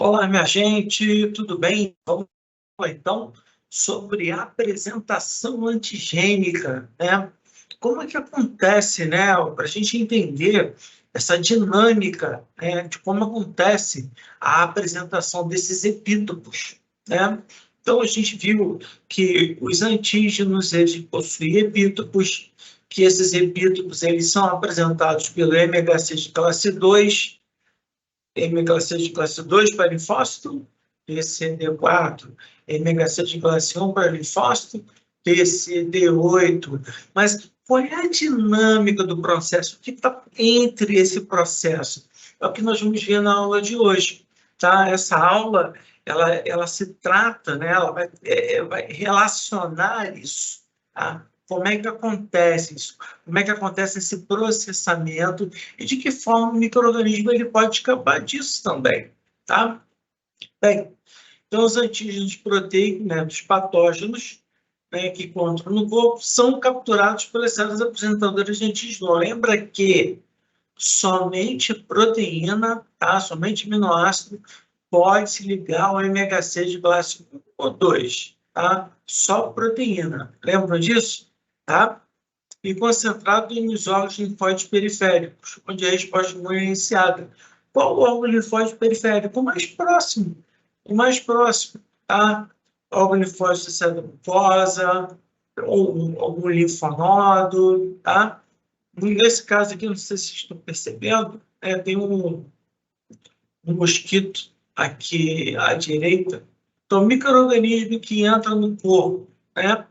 Olá, minha gente, tudo bem? Vamos falar então sobre a apresentação antigênica, né? Como é que acontece, né? Para a gente entender essa dinâmica, né, de como acontece a apresentação desses epítopos, né? Então, a gente viu que os antígenos, eles possuem epítopos, que esses epítopos, eles são apresentados pelo MHC de classe 2, MHC de classe 2 para linfócito, PCD4, MHC de classe 1 para linfócito, PCD8. Mas qual é a dinâmica do processo? O que está entre esse processo? É o que nós vamos ver na aula de hoje. Tá? Essa aula ela se trata, né? Ela vai relacionar isso. Tá? Como é que acontece isso? Como é que acontece esse processamento e de que forma o micro-organismo ele pode escapar disso também, tá? Bem, então os antígenos proteicos, né, dos patógenos, né, que encontram no corpo, são capturados pelas células apresentadoras de antígeno. Lembra que somente proteína, tá? Somente aminoácido pode se ligar ao MHC de classe 1 ou 2, tá? Só proteína. Lembram disso? Tá? E concentrado nos órgãos linfóides periféricos, onde a resposta imune é iniciada. Qual o órgão linfóide periférico? O mais próximo. O mais próximo, tá? Órgão linfóide associado à mucosa, ou algum linfonodo, tá? Nesse caso aqui, não sei se vocês estão percebendo, tem um mosquito aqui à direita. Então, micro-organismo que entra no corpo, né?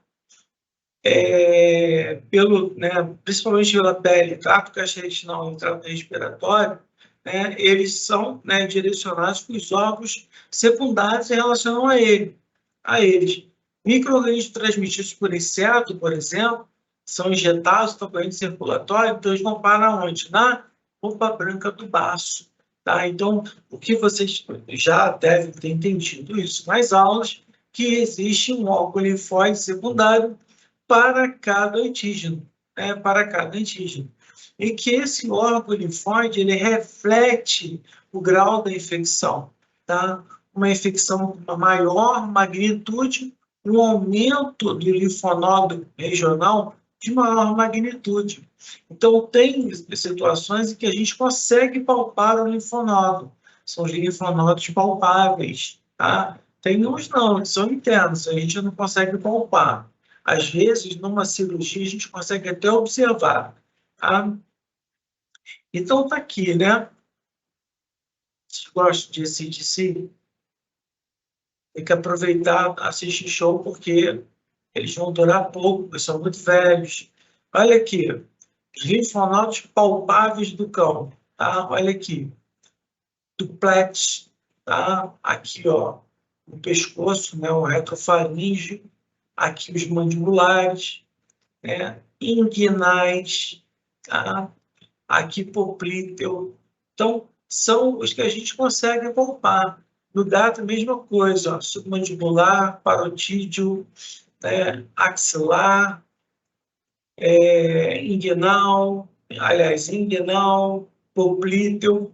Né, principalmente pela pele, trato gastrointestinal e trato respiratório, né, eles são, né, direcionados para os órgãos secundários em relação a eles. Micro-organismos transmitidos por inseto, por exemplo, são injetados na corrente circulatória, então eles vão para onde? Na roupa branca do baço. Tá? Então, o que vocês já devem ter entendido isso nas aulas, que existe um órgão linfóide secundário para cada antígeno, né? Para cada antígeno. E que esse órgão linfóide ele reflete o grau da infecção, tá? Uma infecção com uma maior magnitude, um aumento do linfonodo regional de maior magnitude. Então, tem situações em que a gente consegue palpar o linfonodo, são os linfonodos palpáveis, tá? Tem uns não, que são internos, a gente não consegue palpar. Às vezes, numa cirurgia, a gente consegue até observar. Tá? Então, está aqui, né? Se gosta de AC/DC, tem que aproveitar, assistir show, porque eles vão durar pouco, eles são muito velhos. Olha aqui, os linfonodos palpáveis do cão. Tá? Olha aqui, duplex, tá? Aqui, ó, o pescoço, né? O retrofaríngeo, aqui os mandibulares, né? Inguinais, tá? Aqui poplíteo. Então, são os que a gente consegue palpar. No gato, a mesma coisa, ó, submandibular, parotídeo, axilar, inguinal, aliás, inguinal, poplíteo.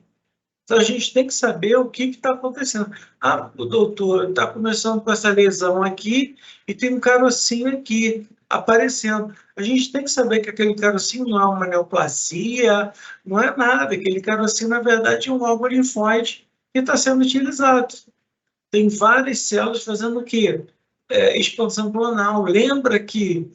Então, a gente tem que saber o que está acontecendo. Ah, o doutor está começando com essa lesão aqui e tem um carocinho aqui aparecendo. A gente tem que saber que aquele carocinho não é uma neoplasia, não é nada. Aquele carocinho, na verdade, é um órgão linfóide que está sendo utilizado. Tem várias células fazendo o quê? Expansão clonal. Lembra que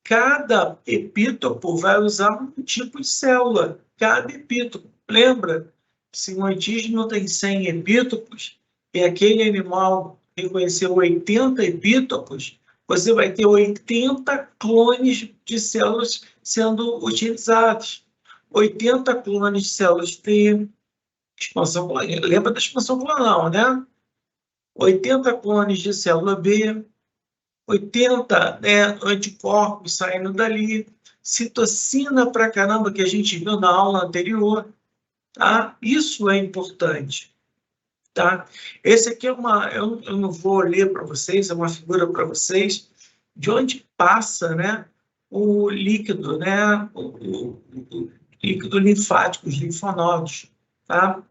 cada epítopo vai usar um tipo de célula. Cada epítopo. Lembra? Se um antígeno tem 100 epítopos e aquele animal reconheceu 80 epítopos, você vai ter 80 clones de células sendo utilizados. 80 clones de células T, expansão clonal. Lembra da expansão clonal, né? 80 clones de célula B, 80, né, anticorpos saindo dali, citocina pra caramba, que a gente viu na aula anterior. Tá? Isso é importante. Tá? Esse aqui eu não vou ler para vocês, é uma figura para vocês, de onde passa, né, o líquido, né, o líquido linfático, os linfonodos. Tá?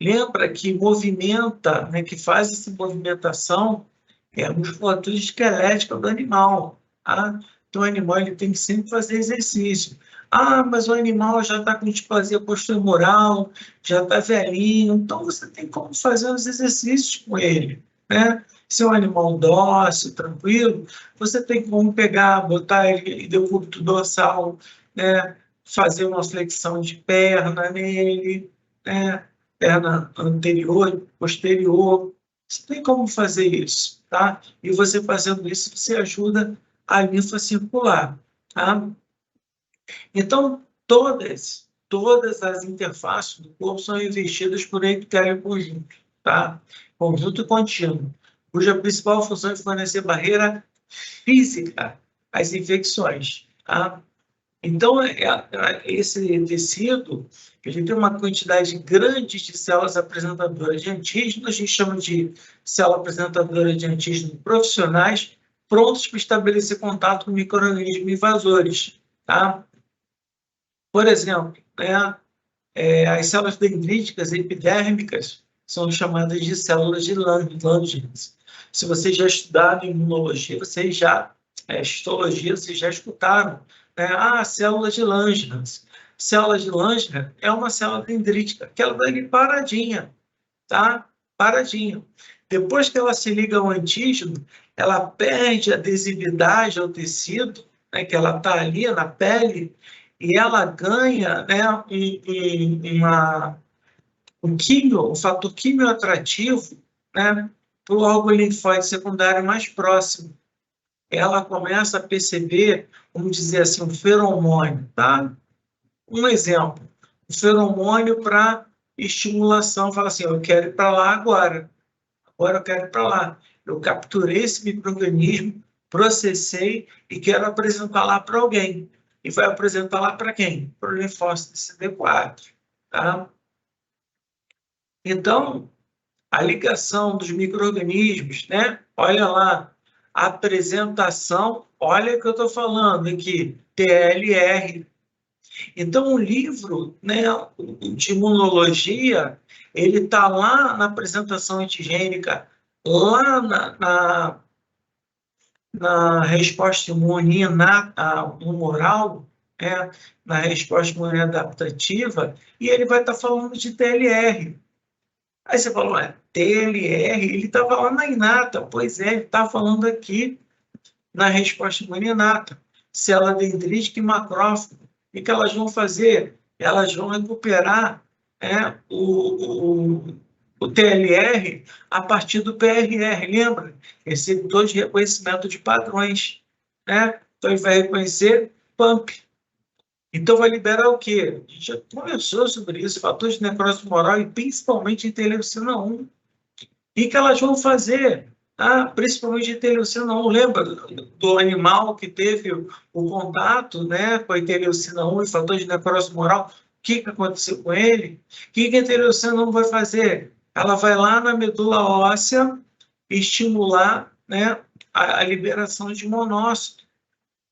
Lembra que movimenta, né, que faz essa movimentação é a musculatura esquelética do animal. Tá? Então, o animal ele tem que sempre fazer exercício. Ah, mas o animal já está com displasia postural, já está velhinho, então você tem como fazer os exercícios com ele. Né? Se é um animal dócil, tranquilo, você tem como pegar, botar ele em decúbito dorsal, né? Fazer uma flexão de perna nele, né? Perna anterior, posterior. Você tem como fazer isso, tá? E você fazendo isso, você ajuda a linfa circular, tá? Então, todas as interfaces do corpo são investidas por epitélio conjunto, tá? Conjunto contínuo, cuja principal função é fornecer barreira física às infecções, tá? Então, esse tecido, ele tem uma quantidade grande de células apresentadoras de antígeno, a gente chama de célula apresentadora de antígeno profissionais, prontos para estabelecer contato com micro-organismos invasores, tá? Por exemplo, né, as células dendríticas epidérmicas são chamadas de células de Langerhans. Se vocês já estudaram imunologia, histologia, vocês já escutaram, né? Células de Langerhans. Célula de Langerhans é uma célula dendrítica, que ela está ali paradinha, tá? Paradinha. Depois que ela se liga ao antígeno, ela perde a adesividade ao tecido, né, que ela está ali na pele, e ela ganha, né, um fator quimioatrativo, né, para o órgão linfóide secundário mais próximo. Ela começa a perceber, vamos dizer assim, um feromônio, tá? Um exemplo, um feromônio para estimulação, fala assim, eu quero ir para lá agora eu quero ir para lá. Eu capturei esse micro-organismo, processei e quero apresentar lá para alguém. E vai apresentar lá para quem? Para o linfócito CD4. Tá? Então, a ligação dos micro-organismos, né? Olha lá, a apresentação, olha o que eu estou falando aqui, TLR. Então, o livro, né, de imunologia, ele está lá na apresentação antigênica, lá na resposta imune humoral, né, na resposta imune adaptativa, e ele vai estar falando de TLR. Aí você falou, TLR, ele estava lá na inata. Pois é, ele está falando aqui na resposta imune inata. Célula dendrítica e macrófago. O que elas vão fazer? Elas vão recuperar, o TLR a partir do PRR, lembra? Receptor de reconhecimento de padrões. Né? Então, ele vai reconhecer PAMP. Então, vai liberar o quê? A gente já conversou sobre isso, fatores de necrose tumoral e principalmente interleucina 1. O que elas vão fazer? Principalmente interleucina 1. Lembra do animal que teve o contato, né, com a interleucina 1 e fatores de necrose tumoral? O que aconteceu com ele? O que a interleucina 1 vai fazer? Ela vai lá na medula óssea estimular, né, a liberação de monócito.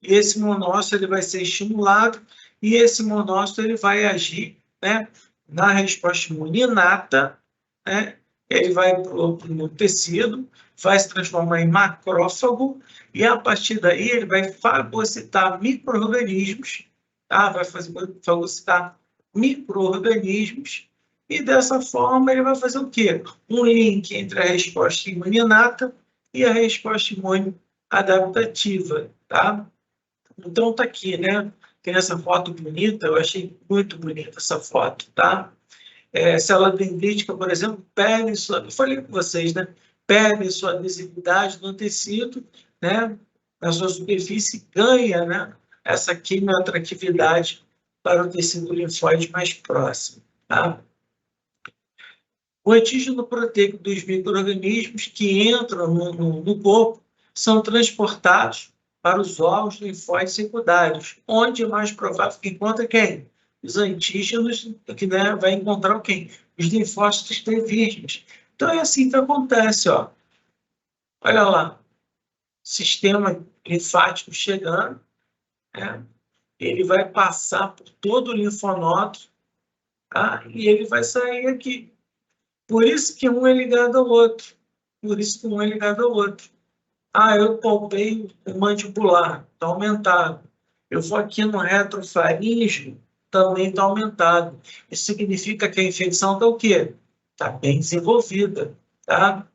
E esse monócito ele vai ser estimulado e esse monócito ele vai agir, né, na resposta imune inata, né, ele vai no tecido, vai se transformar em macrófago e a partir daí ele vai fagocitar micro-organismos, tá? Vai fagocitar micro-organismos e dessa forma ele vai fazer o quê? Um link entre a resposta imune inata e a resposta imune adaptativa, tá? Então tá aqui, né? Tem essa foto bonita, eu achei muito bonita essa foto, tá? Célula dendrítica, por exemplo, perde sua, eu falei com vocês, né? Perde sua adesividade no tecido, né? Na sua superfície, ganha, né? Essa quimioatratividade para o tecido linfóide mais próximo, tá? O antígeno proteico dos micro-organismos que entram no corpo são transportados para os órgãos linfóides secundários, onde é mais provável que encontre quem? Os antígenos, que, né, vai encontrar quem? Os linfócitos T virgens. Então é assim que acontece, ó. Olha lá, sistema linfático chegando, né? Ele vai passar por todo o linfonodo, tá? E ele vai sair aqui. Por isso que um é ligado ao outro. Por isso que um é ligado ao outro. Ah, eu palpei o mandibular, está aumentado. Eu vou aqui no retrofaríngeo, também está aumentado. Isso significa que a infecção está o quê? Está bem desenvolvida, tá?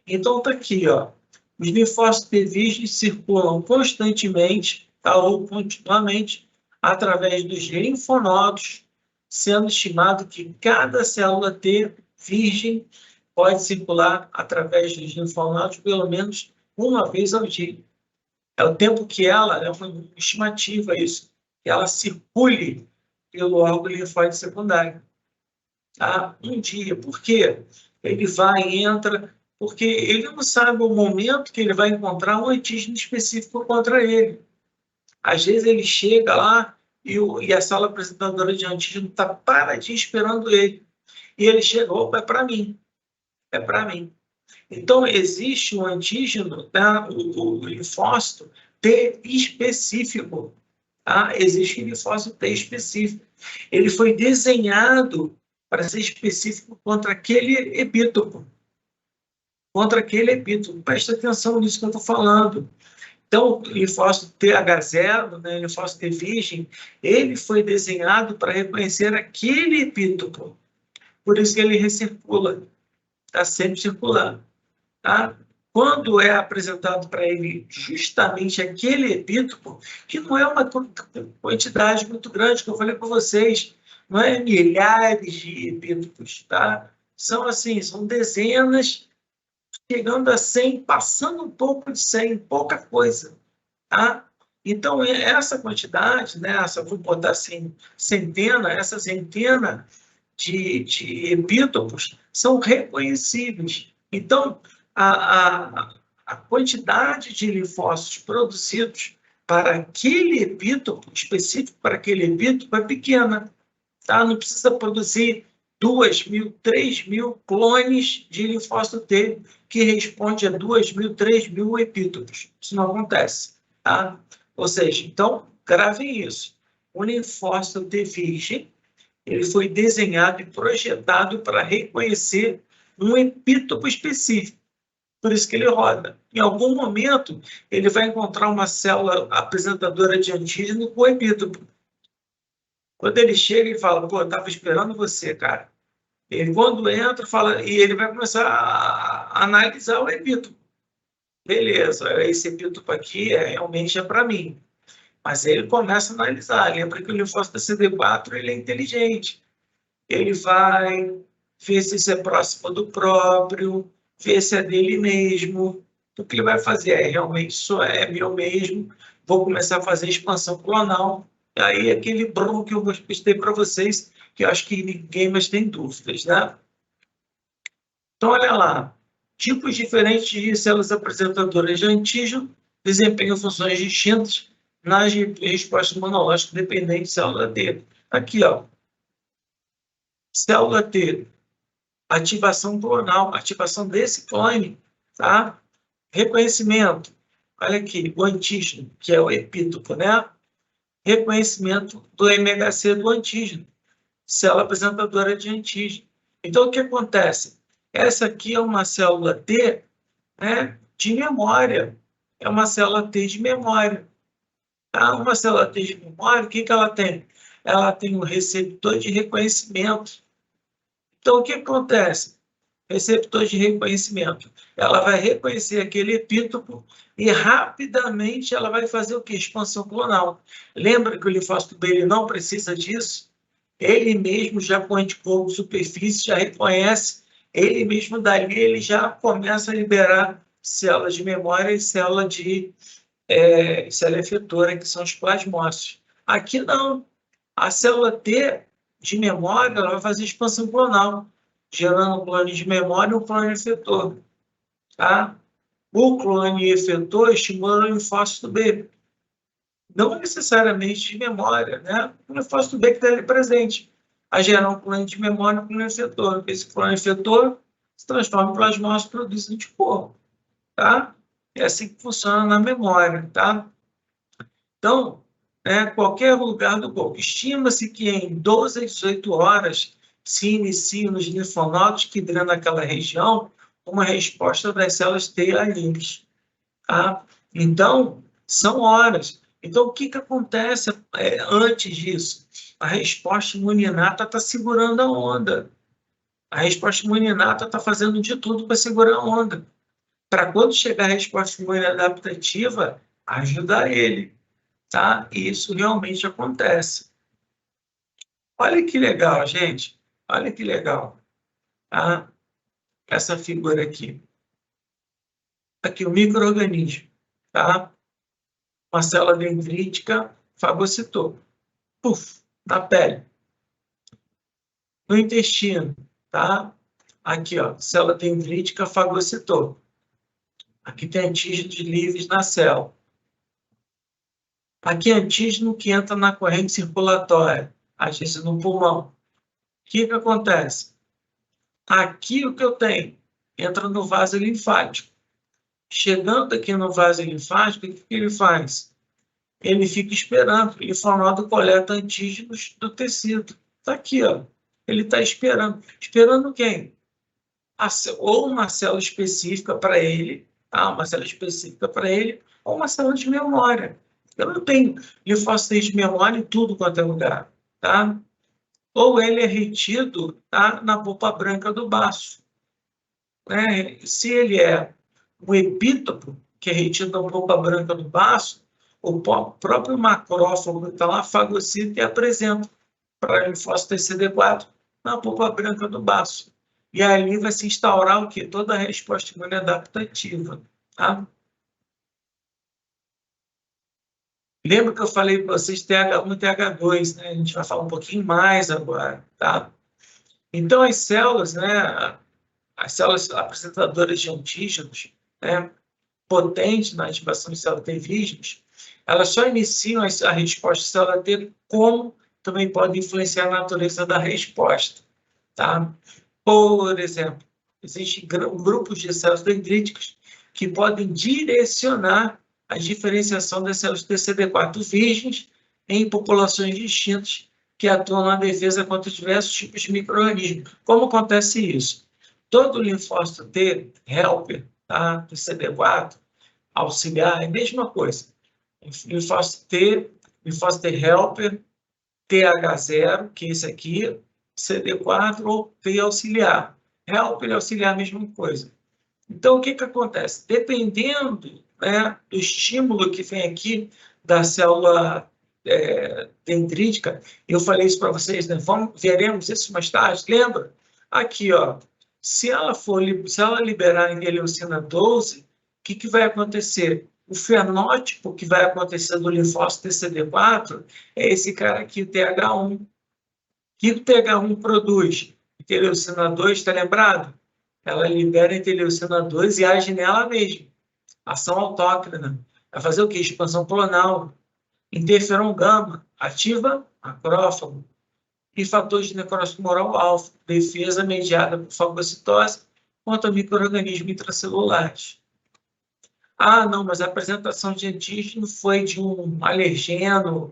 Então, está aqui, ó. Os linfócitos T virgens circulam constantemente, tá, ou continuamente, através dos linfonodos, sendo estimado que cada célula T virgem pode circular através dos linfonodos pelo menos uma vez ao dia. É o tempo que ela, é uma estimativa isso, que ela circule pelo órgão linfóide secundário. Tá? Um dia. Por quê? Ele vai, entra, porque ele não sabe o momento que ele vai encontrar um antígeno específico contra ele. Às vezes ele chega lá e a sala apresentadora de antígeno está paradinha esperando ele. E ele chegou, é para mim. É para mim. Então, existe um antígeno, tá? O linfócito T específico. Tá? Existe um linfócito T específico. Ele foi desenhado para ser específico contra aquele epítopo. Contra aquele epítopo. Presta atenção nisso que eu estou falando. Então, o linfócito TH0, né, linfócito T virgem, ele foi desenhado para reconhecer aquele epítopo. Por isso que ele recircula. Está sempre circulando. Tá? Quando é apresentado para ele justamente aquele epítopo, que não é uma quantidade muito grande, que eu falei para vocês, não é milhares de epítopos, tá? São assim, são dezenas, chegando a 100, passando um pouco de 100, pouca coisa, tá? Então, essa quantidade, né, vou botar assim, essa centena de epítopos são reconhecíveis. Então, a quantidade de linfócitos produzidos para aquele epítopo, específico para aquele epítopo, é pequena. Tá? Não precisa produzir 2.000, 3.000 clones de linfócito T, que responde a 2.000, 3.000 epítopos. Isso não acontece. Tá? Ou seja, então, gravem isso. O linfócito T virgem, ele foi desenhado e projetado para reconhecer um epítopo específico. Por isso que ele roda. Em algum momento, ele vai encontrar uma célula apresentadora de antígeno com epítopo. Quando ele chega, ele fala, pô, eu estava esperando você, cara. Ele, quando entra, fala, e ele vai começar a analisar o epítopo. Beleza, esse epítopo aqui realmente é para mim. Mas ele começa a analisar. Lembra que o linfócito CD4 ele é inteligente. Ele vai ver se isso é próximo do próprio, ver se é dele mesmo. O que ele vai fazer é, realmente, isso é meu mesmo, vou começar a fazer expansão clonal. Aí, aquele brum que eu mostrei para vocês, que eu acho que ninguém mais tem dúvidas, né? Então, olha lá. Tipos diferentes de células apresentadoras de antígeno desempenham funções distintas nas respostas imunológicas dependentes de célula T. Aqui, ó. Célula T, ativação clonal, ativação desse clone, tá? Reconhecimento, olha aqui, o antígeno, que é o epítopo, né? Reconhecimento do MHC do antígeno, célula apresentadora de antígeno. Então, o que acontece? Essa aqui é uma célula T, né, de memória. É uma célula T de memória. Tá? Uma célula T de memória, o que ela tem? Ela tem um receptor de reconhecimento. Então, o que acontece? Receptor de reconhecimento. Ela vai reconhecer aquele epítopo e rapidamente ela vai fazer o quê? Expansão clonal. Lembra que o linfócito B ele não precisa disso? Ele mesmo já com anticorpo de superfície, já reconhece, ele mesmo dali ele já começa a liberar células de memória e célula efetora, que são os plasmócitos. Aqui não. A célula T de memória ela vai fazer expansão clonal, gerando um clone de memória e um clone efetor. Tá? O clone efetor estimula o linfócito B. Não necessariamente de memória, né? O linfócito B que está ali presente. A gerar um clone de memória e um clone efetor. Esse clone efetor se transforma em plasmócito e produz anticorpo. Tá? É assim que funciona na memória. Tá? Então, qualquer lugar do corpo. Estima-se que em 12 a 18 horas se inicia nos linfonodos que drenam aquela região, uma resposta das células T livres. Tá? Então, são horas. Então, o que acontece antes disso? A resposta imuninata está segurando a onda. A resposta imuninata está fazendo de tudo para segurar a onda. Para quando chegar a resposta imune adaptativa, ajudar ele. Tá? E isso realmente acontece. Olha que legal, gente. Olha que legal. Tá? Essa figura aqui. Aqui, o micro-organismo. Tá? Uma célula dendrítica fagocitou. Puf, na pele. No intestino, tá? Aqui, ó, célula dendrítica fagocitou. Aqui tem antígenos livres na célula. Aqui é antígeno que entra na corrente circulatória, às vezes no pulmão. O que acontece? Aqui o que eu tenho? Entra no vaso linfático. Chegando aqui no vaso linfático, o que ele faz? Ele fica esperando. O linfonodo coleta antígenos do tecido. Está aqui, ó. Ele está esperando. Esperando quem? Ou uma célula específica para ele, tá? Uma célula específica para ele, ou uma célula de memória. Eu não tenho linfócitos de memória em tudo quanto é lugar, tá? Ou ele é retido, tá, na polpa branca do baço. Né? Se ele é um epítopo, que é retido na polpa branca do baço, o próprio macrófago está lá, fagocita e apresenta para a linfócito CD4 na polpa branca do baço. E ali vai se instaurar o quê? Toda a resposta imune adaptativa. Tá? Lembra que eu falei para vocês TH1 e TH2, né? A gente vai falar um pouquinho mais agora, tá? Então, as células, né? As células apresentadoras de antígenos, né? Potentes na ativação de células T virgens, elas só iniciam a resposta de célula T, como também podem influenciar a natureza da resposta, tá? Por exemplo, existem grupos de células dendríticas que podem direcionar a diferenciação das células TCD4 virgens em populações distintas que atuam na defesa contra diversos tipos de micro-organismos. Como acontece isso? Todo linfócito T, helper, tá? TCD4, auxiliar, é a mesma coisa. Linfócito T helper, TH0, que é esse aqui, CD4 ou T auxiliar. Helper e auxiliar, a mesma coisa. Então, o que acontece? Dependendo, né, do estímulo que vem aqui da célula dendrítica, eu falei isso para vocês, né? Veremos isso mais tarde, lembra? Aqui, ó, se ela liberar a interleucina 12, o que vai acontecer? O fenótipo que vai acontecer do linfócito TCD4 é esse cara aqui, o TH1. O que o TH1 produz? Interleucina 2, está lembrado? Ela libera a interleucina 2 e age nela mesma. Ação autócrina. Vai fazer o quê? Expansão clonal. Interferon gama, ativa macrófago. E fatores de necrose tumoral alfa, defesa mediada por fagocitose contra micro-organismos intracelulares. Ah, não, mas a apresentação de antígeno foi de um alergeno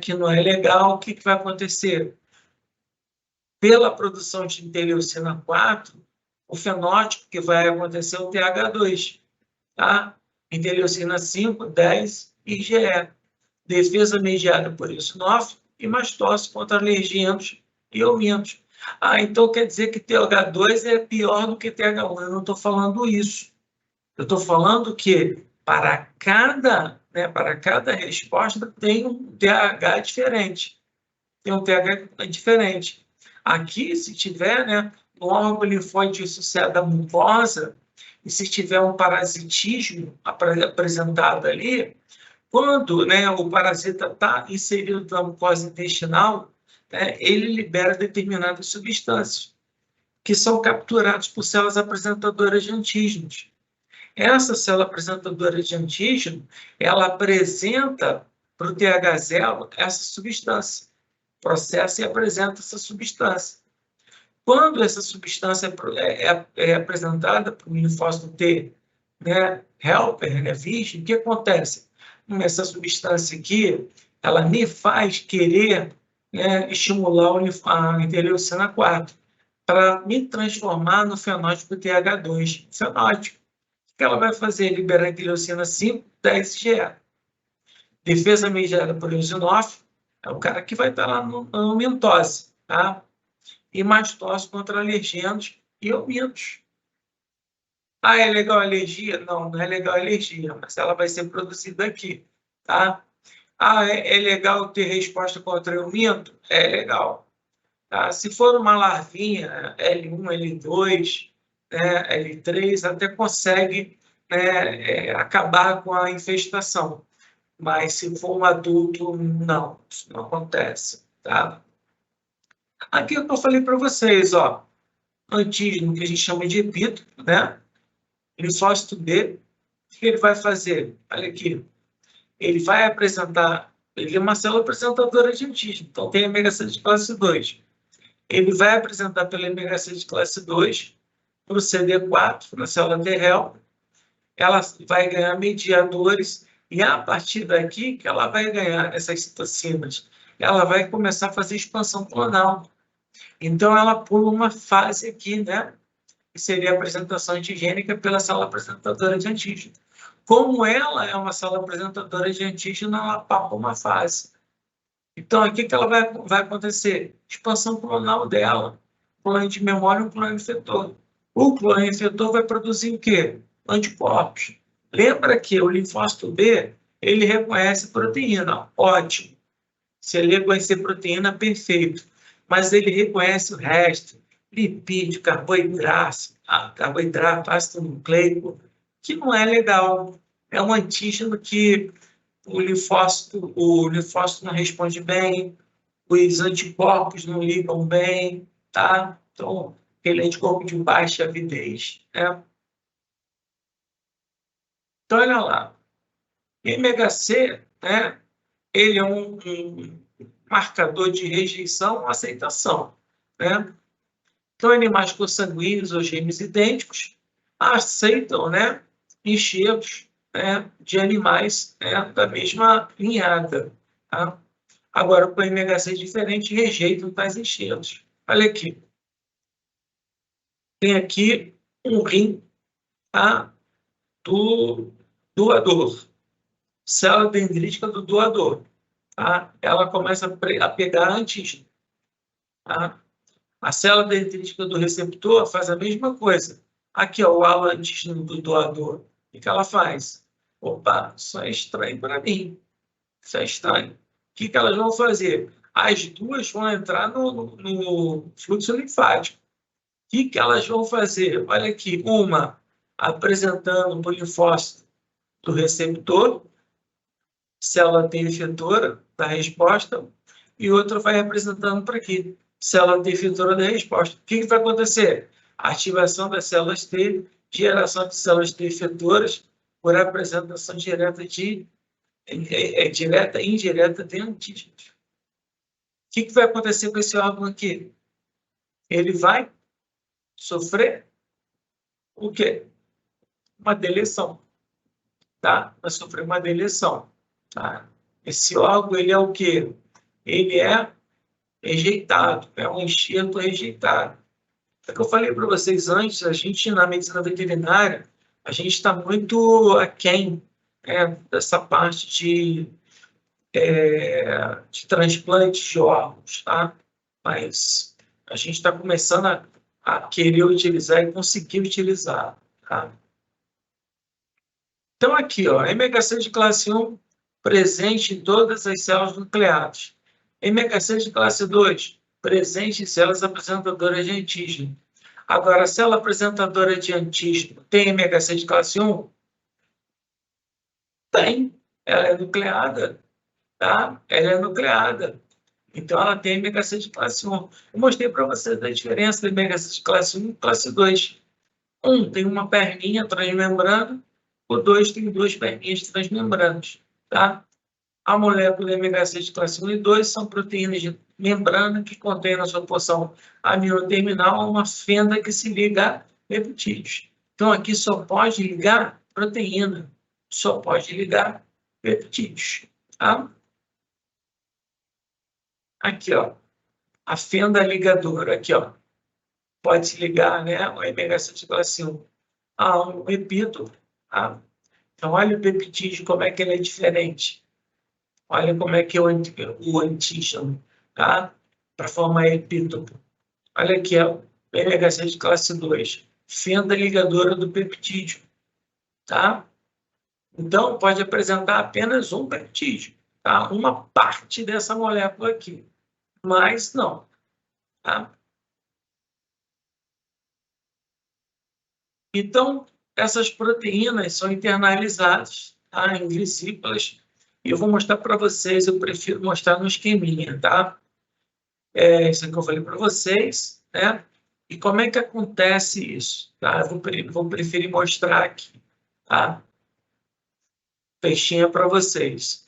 que não é legal. O que vai acontecer? Pela produção de interleucina 4, o fenótipo que vai acontecer é o TH2, tá? Interleucina 5, 10 e IgE. Defesa mediada por eosinófilo e mastose contra alergenos e hominos. Ah, então quer dizer que TH2 é pior do que TH1. Eu não estou falando isso. Eu estou falando que para cada resposta tem um TH diferente. Tem um TH diferente. Aqui, se tiver, né, no órgão linfóide associado à mucosa, e se tiver um parasitismo apresentado ali, quando, né, o parasita está inserido na mucosa intestinal, né, ele libera determinadas substâncias que são capturadas por células apresentadoras de antígenos. Essa célula apresentadora de antígeno, ela apresenta para o TH0 essa substância, processa e apresenta essa substância. Quando essa substância é apresentada para o linfócito T, né, helper, né, virgem, o que acontece? Essa substância aqui, ela me faz querer né, estimular a interleucina 4 para me transformar no fenótipo TH2. Fenótipo. O que ela vai fazer? Liberar interleucina 5, 10 IgE. Defesa mediada por eosinófilo é o cara que vai estar lá no mintose, tá? E mastose contra alergenos e hominos. Ah, é legal a alergia? Não, não é legal a alergia, mas ela vai ser produzida aqui, tá? Ah, é legal ter resposta contra o minto? É legal. Tá? Se for uma larvinha, L1, L2, né, L3, até consegue, né, acabar com a infestação. Mas se for um adulto, não, isso não acontece. Tá? Aqui eu falei para vocês, ó, antígeno que a gente chama de epítope, né? Linfócito B, o que ele vai fazer? Olha aqui, ele vai apresentar, ele é uma célula apresentadora de antígeno, então tem MHC de classe 2. Ele vai apresentar pela MHC de classe 2 para o CD4, na célula T-real, ela vai ganhar mediadores, e a partir daqui que ela vai ganhar essas citocinas, ela vai começar a fazer expansão clonal. Então, ela pula uma fase aqui, né? Que seria a apresentação antigênica pela célula apresentadora de antígeno. Como ela é uma célula apresentadora de antígeno, ela papa uma fase. Então, aqui que ela vai acontecer? Expansão clonal dela. Clone de memória e um clone efetor. O clone efetor vai produzir o quê? Anticorpos. Lembra que o linfócito B, ele reconhece proteína. Ótimo. Se ele reconhecer proteína, perfeito. Mas ele reconhece o resto. Lipídio, carboidrato, ácido nucleico, que não é legal. É um antígeno que o linfócito não responde bem, os anticorpos não ligam bem, tá? Então, aquele anticorpo de baixa avidez, né? Então, olha lá, MHC, né? Ele é um marcador de rejeição ou aceitação, né? Então, animais consanguíneos ou gêmeos idênticos aceitam, né, enxertos, né, de animais, né, da mesma ninhada. Tá? Agora, com MHC diferente, rejeitam tais enxertos. Olha aqui. Tem aqui um rim, tá, do doador, célula dendrítica do doador. Tá? Ela começa a pegar antígeno. Tá? A célula dendrítica do receptor faz a mesma coisa. Aqui, ó, o halo antígeno do doador. O que ela faz? Opa, isso é estranho para mim. Isso é estranho. O que elas vão fazer? As duas vão entrar no fluxo linfático. O que elas vão fazer? Olha aqui, uma apresentando o linfócito do receptor, célula T efetora da resposta, e outra vai apresentando para aqui, célula T efetora da resposta. O que vai acontecer? Ativação das células T, geração de células T efetoras por apresentação direta direta e indireta de antígenos. O que vai acontecer com esse órgão aqui? Ele vai sofrer o quê? Uma deleção, tá? Vai sofrer uma deleção, tá? Esse órgão, ele é o quê? Ele é rejeitado, é um enxerto rejeitado. É o que eu falei para vocês antes, a gente, na medicina veterinária, a gente está muito aquém, né, dessa parte de transplantes de órgãos, tá? Mas a gente está começando a querer utilizar e conseguir utilizar, tá? Então, aqui, ó, MHC de classe 1 presente em todas as células nucleares. MHC de classe 2 presente em células apresentadoras de antígeno. Agora, a célula apresentadora de antígeno tem MHC de classe 1? Tem. Ela é nucleada, tá? Ela é nucleada. Então, ela tem MHC de classe 1. Eu mostrei para vocês a diferença da MHC de classe 1 e classe 2. Um tem uma perninha transmembrana, o 2 tem duas perninhas transmembranas, tá? A molécula MHC de classe 1 e 2 são proteínas de membrana que contêm na sua porção aminoterminal uma fenda que se liga a peptídeos. Então, aqui só pode ligar proteína, só pode ligar peptídeos, tá? Aqui, ó, a fenda ligadora, aqui, ó, pode se ligar, né, o MHC classe 1 a um epítopo, tá? Então, olha o peptídeo, como é que ele é diferente. Olha como é que é o antígeno, tá? Para formar epítopo. Olha aqui, ó, MHC de classe 2, fenda ligadora do peptídeo, tá? Então, pode apresentar apenas um peptídeo, tá? Uma parte dessa molécula aqui, mas não, tá? Então, essas proteínas são internalizadas, tá, em vesículas, e eu vou mostrar para vocês, eu prefiro mostrar no esqueminha, tá? Isso que eu falei para vocês, né? E como é que acontece isso? Tá? Eu vou preferir mostrar aqui, tá? Peixinha para vocês.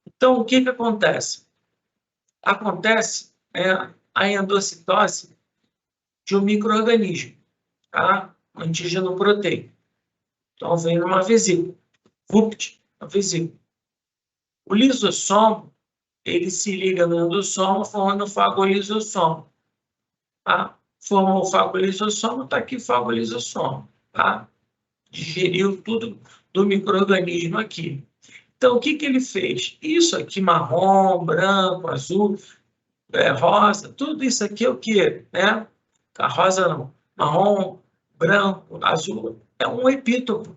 Então, o que que acontece? Acontece a endocitose de um micro-organismo, tá? Um antígeno proteico. Então, vem numa vesícula. VUPT, a vesícula. O lisossomo, ele se liga no endossomo, formando o fagolisossomo. Tá? Formou o fagolisossomo, está aqui o fagolisossomo. Tá? Digeriu tudo do micro-organismo aqui. Então, o que que ele fez? Isso aqui, marrom, branco, azul, rosa, tudo isso aqui é o quê? Né? A rosa não. Marrom, branco, azul, é um epítopo.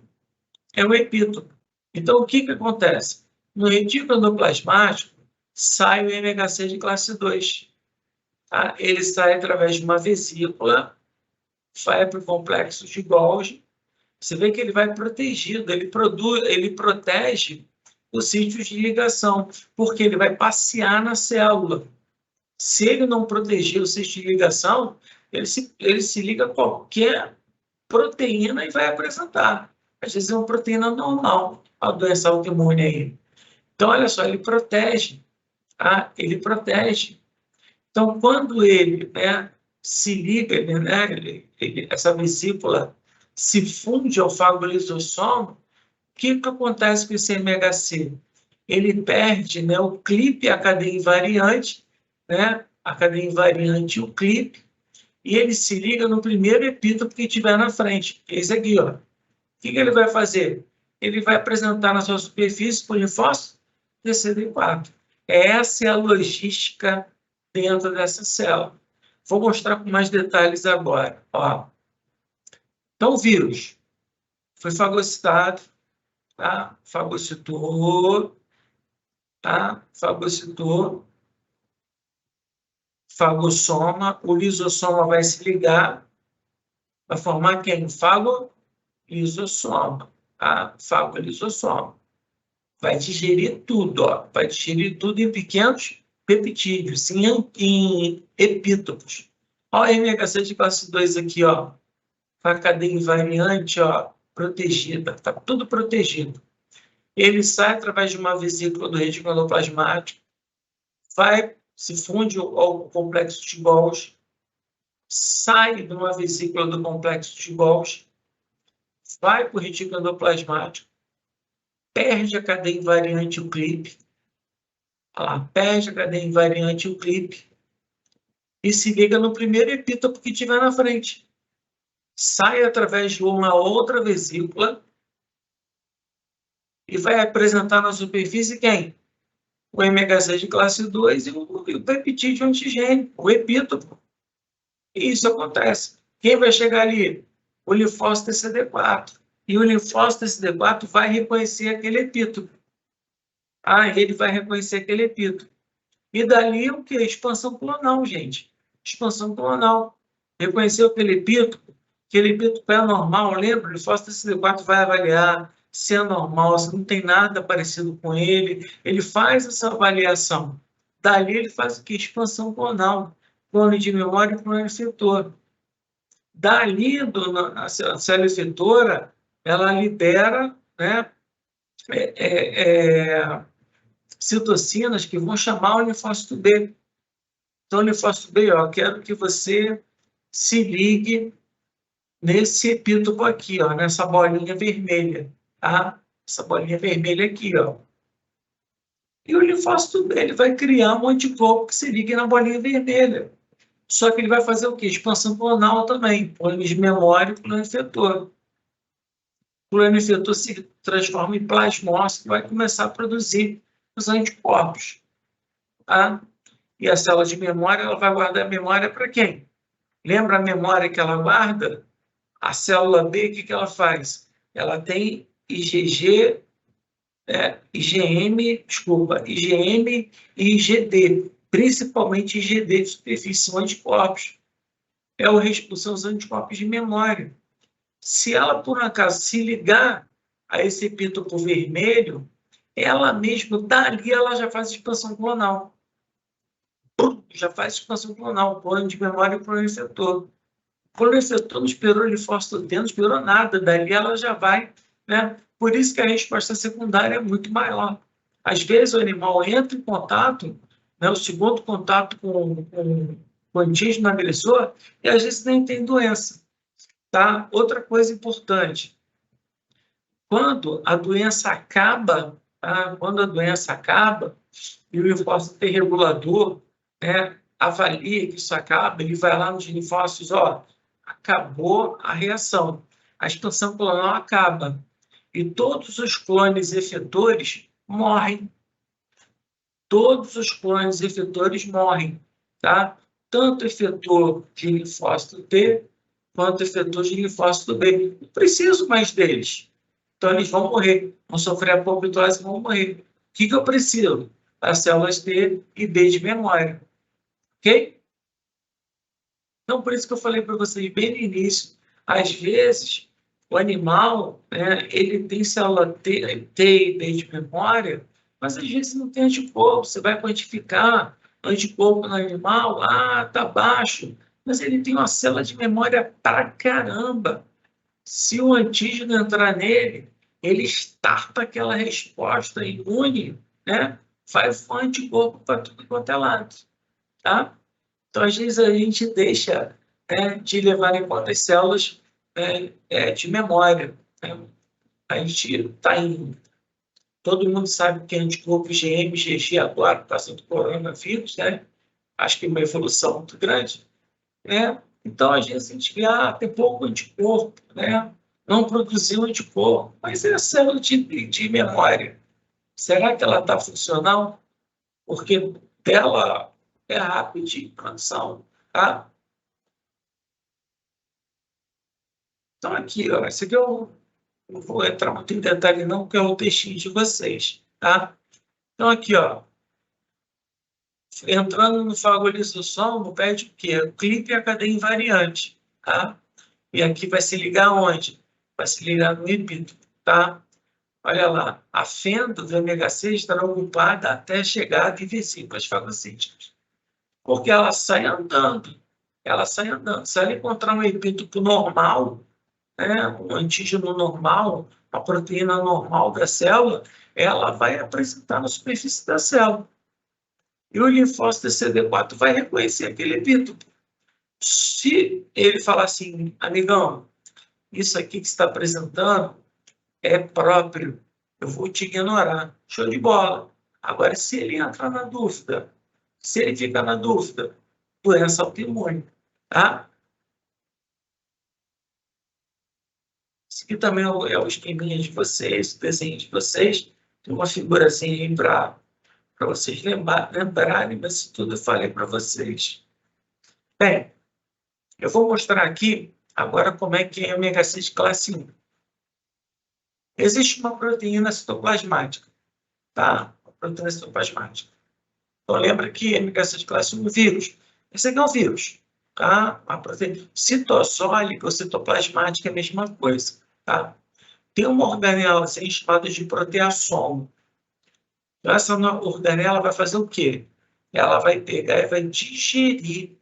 É um epítopo. Então, o que que acontece? No retículo endoplasmático, sai o MHC de classe 2. Tá? Ele sai através de uma vesícula, vai para o complexo de Golgi. Você vê que ele vai protegido, ele protege os sítios de ligação, porque ele vai passear na célula. Se ele não proteger o sítio de ligação, ele se liga a qualquer proteína e vai apresentar. Às vezes é uma proteína normal, a doença autoimune aí. Então, olha só, ele protege, tá? Ele protege. Então, quando ele, se liga, essa vesícula se funde ao fagolisossomo, o que que acontece com esse MHC? Ele perde, né, o clipe, a cadeia invariante, né, a cadeia invariante e o clipe, e ele se liga no primeiro epítopo que tiver na frente, que é esse aqui, ó. O que que ele vai fazer? Ele vai apresentar na sua superfície polinfósforo TCD4. Essa é a logística dentro dessa célula. Vou mostrar com mais detalhes agora. Ó. Então, o vírus foi fagocitado, tá? Fagocitou, tá? Fagocitou, fagossoma, o lisossoma vai se ligar, vai formar quem? Fagolisosoma, tá? Fagolisosoma. Vai digerir tudo, ó. Vai digerir tudo em pequenos peptídeos, em epítopos. Olha o MHC de classe 2 aqui, ó. Com a cadeia invariante, ó, protegida, está tudo protegido. Ele sai através de uma vesícula do retículo endoplasmático, se funde ao complexo de Golgi, sai de uma vesícula do complexo de Golgi, vai para o retículo endoplasmático, perde a cadeia invariante e o clipe, perde a cadeia invariante e o clipe, e se liga no primeiro epítopo que tiver na frente. Sai através de uma outra vesícula e vai apresentar na superfície quem? O MHC de classe 2 e o peptídeo antigênico, o epítopo. E isso acontece. Quem vai chegar ali? O linfócito TCD4. E o linfócito TCD4 vai reconhecer aquele epítopo. Ele vai reconhecer aquele epítopo. E dali o que? Expansão clonal, gente. Expansão clonal. Reconheceu aquele epítopo é normal, lembra? O linfócito TCD4 vai avaliar se é normal, se não tem nada parecido com ele. Ele faz essa avaliação. Dali ele faz o que? Expansão clonal. Clone de memória e clone efetor. Dali, a célula efetora, ela libera, né, citocinas que vão chamar o linfócito B. Então, o linfócito B, ó, quero que você se ligue nesse epítopo aqui, ó, nessa bolinha vermelha, tá? Essa bolinha vermelha aqui, ó. E o linfócito dele vai criar um anticorpo que se liga na bolinha vermelha. Só que ele vai fazer o quê? Expansão clonal também, clones de memória e clone efetor. O clone efetor se transforma em plasmócito e vai começar a produzir os anticorpos. Tá? E a célula de memória, ela vai guardar a memória para quem? Lembra a memória que ela guarda? A célula B, o que ela faz? Ela tem IgG, IgM e IgD, principalmente IgD de superfície, são anticorpos. São os anticorpos de memória. Se ela, por acaso, se ligar a esse epítopo vermelho, ela mesma, dali, ela já faz expansão clonal. Já faz expansão clonal, clone de memória e clone receptor. O clone receptor não esperou linfócito T, não esperou nada, dali ela já vai, né? Por isso que a resposta secundária é muito maior. Às vezes o animal entra em contato, né, o segundo contato com o antígeno agressor, e às vezes nem tem doença. Tá? Outra coisa importante, quando a doença acaba, tá? Quando a doença acaba, e o linfócito T regulador, né, avalia que isso acaba, ele vai lá nos linfócitos, ó, acabou a reação, a expansão clonal acaba, e todos os clones efetores morrem. Todos os clones efetores morrem, tá? Tanto efetor de linfócito T, quanto efetor de linfócito B. Não preciso mais deles. Então, eles vão morrer, vão sofrer apoptose e vão morrer. O que eu preciso? As células T e B de memória. Ok? Então, por isso que eu falei para vocês bem no início, às vezes, o animal, né, ele tem célula T e B de memória, mas às vezes não tem anticorpo. Você vai quantificar anticorpo no animal, tá baixo, mas ele tem uma célula de memória pra caramba. Se o antígeno entrar nele, ele starta aquela resposta imune, né? Faz um anticorpo para tudo quanto é lado, tá? Então, às vezes, a gente deixa, né, de levar em conta as células, de memória, né? A gente está em... Todo mundo sabe que é anticorpo IgM, IgG agora, por causa do coronavírus, né? Acho que é uma evolução muito grande, né? Então, às vezes, a gente vê, tem pouco anticorpo, né? Não produziu anticorpo, mas é a célula de memória. Será que ela está funcional? Porque ela é rápida de produção, tá? Então, aqui, ó, esse aqui eu não vou entrar muito em detalhe, não, porque é o textinho de vocês, tá? Então, aqui, ó, entrando no fagolisossoma, pede o quê? O clipe e a cadeia invariante, tá? E aqui vai se ligar onde? Vai se ligar no epítopo, tá? Olha lá, a fenda do ômega 6 estará ocupada até a chegada de vesículas fagocíticas, porque ela sai andando, ela sai andando. Se ela encontrar um epítopo normal, né, um antígeno normal, uma proteína normal da célula, ela vai apresentar na superfície da célula. E o linfócito CD4 vai reconhecer aquele epítopo. Se ele falar assim, amigão, isso aqui que você está apresentando é próprio, eu vou te ignorar. Show de bola. Agora, se ele entrar na dúvida, se ele ficar na dúvida, doença autoimune, tá? Isso aqui também é o esqueminha de vocês, o desenho de vocês. Tem uma figurazinha aí para vocês lembrarem, mas isso tudo eu falei para vocês. Bem, eu vou mostrar aqui agora como é que é ômega 6 classe 1. Existe uma proteína citoplasmática, tá? Uma proteína citoplasmática. Então, lembra que ômega 6 classe 1 é um vírus. Esse aqui é um vírus, tá? Uma proteína citossólica ou citoplasmática é a mesma coisa, tá? Tem uma organela assim, chamada de proteasoma. Então, essa organela vai fazer o quê? Ela vai pegar e vai digerir,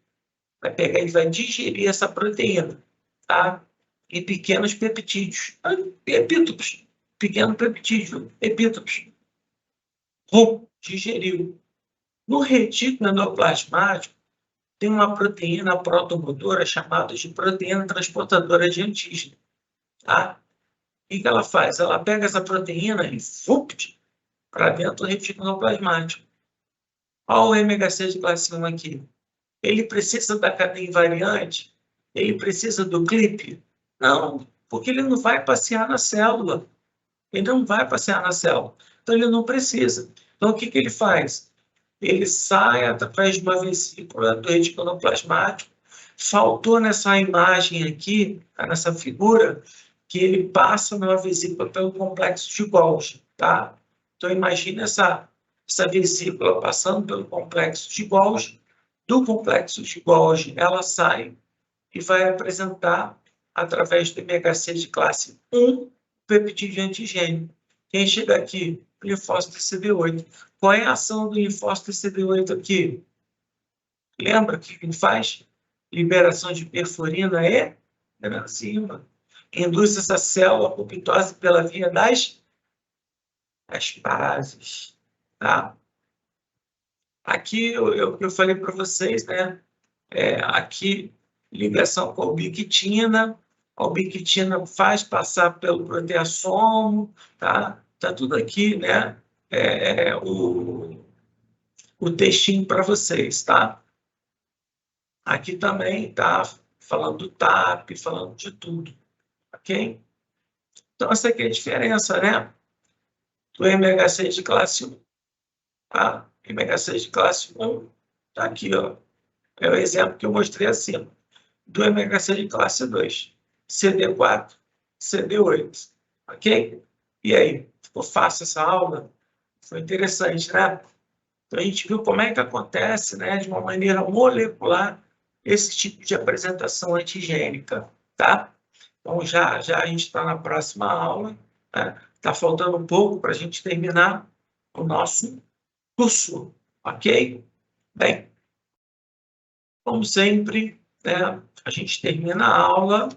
vai pegar e vai digerir essa proteína, tá? Em pequenos peptídeos, epítopos, pequenos peptídeos, epítopos. Digeriu. No retículo endoplasmático, tem uma proteína protomotora chamada de proteína transportadora de antígeno, tá? O que ela faz? Ela pega essa proteína e para dentro do retículo plasmático. Olha o MHC de classe 1 aqui. Ele precisa da cadeia invariante? Ele precisa do clipe? Não, porque ele não vai passear na célula. Ele não vai passear na célula. Então, ele não precisa. Então, o que ele faz? Ele sai através de uma vesícula do retículo plasmático. Faltou nessa imagem aqui, nessa figura, que ele passa numa vesícula pelo complexo de Golgi, tá? Então, imagine essa vesícula passando pelo complexo de Golgi. Do complexo de Golgi, ela sai e vai apresentar, através do MHC de classe 1, peptídeo antigênico. Quem chega aqui? Linfócito CD8. Qual é a ação do linfócito CD8 aqui? Lembra o que ele faz? Liberação de perfurina e enzima. Induz essa célula apoptose pela via das bases. Tá? Aqui eu falei para vocês, né? Aqui, ligação com a ubiquitina. A ubiquitina faz passar pelo proteassomo, tá? Tá tudo aqui, né? O textinho para vocês, tá? Aqui também tá falando do TAP, falando de tudo, ok? Então, essa aqui é a diferença, né? Do MHC de classe 1, tá? MHC de classe 1, tá aqui, ó. É o exemplo que eu mostrei acima. Do MHC de classe 2, CD4, CD8, ok? E aí, ficou fácil essa aula? Foi interessante, né? Então, a gente viu como é que acontece, né, de uma maneira molecular, esse tipo de apresentação antigênica, tá? Então, já a gente está na próxima aula, né? Está faltando um pouco para a gente terminar o nosso curso, ok? Bem, como sempre, né, a gente termina a aula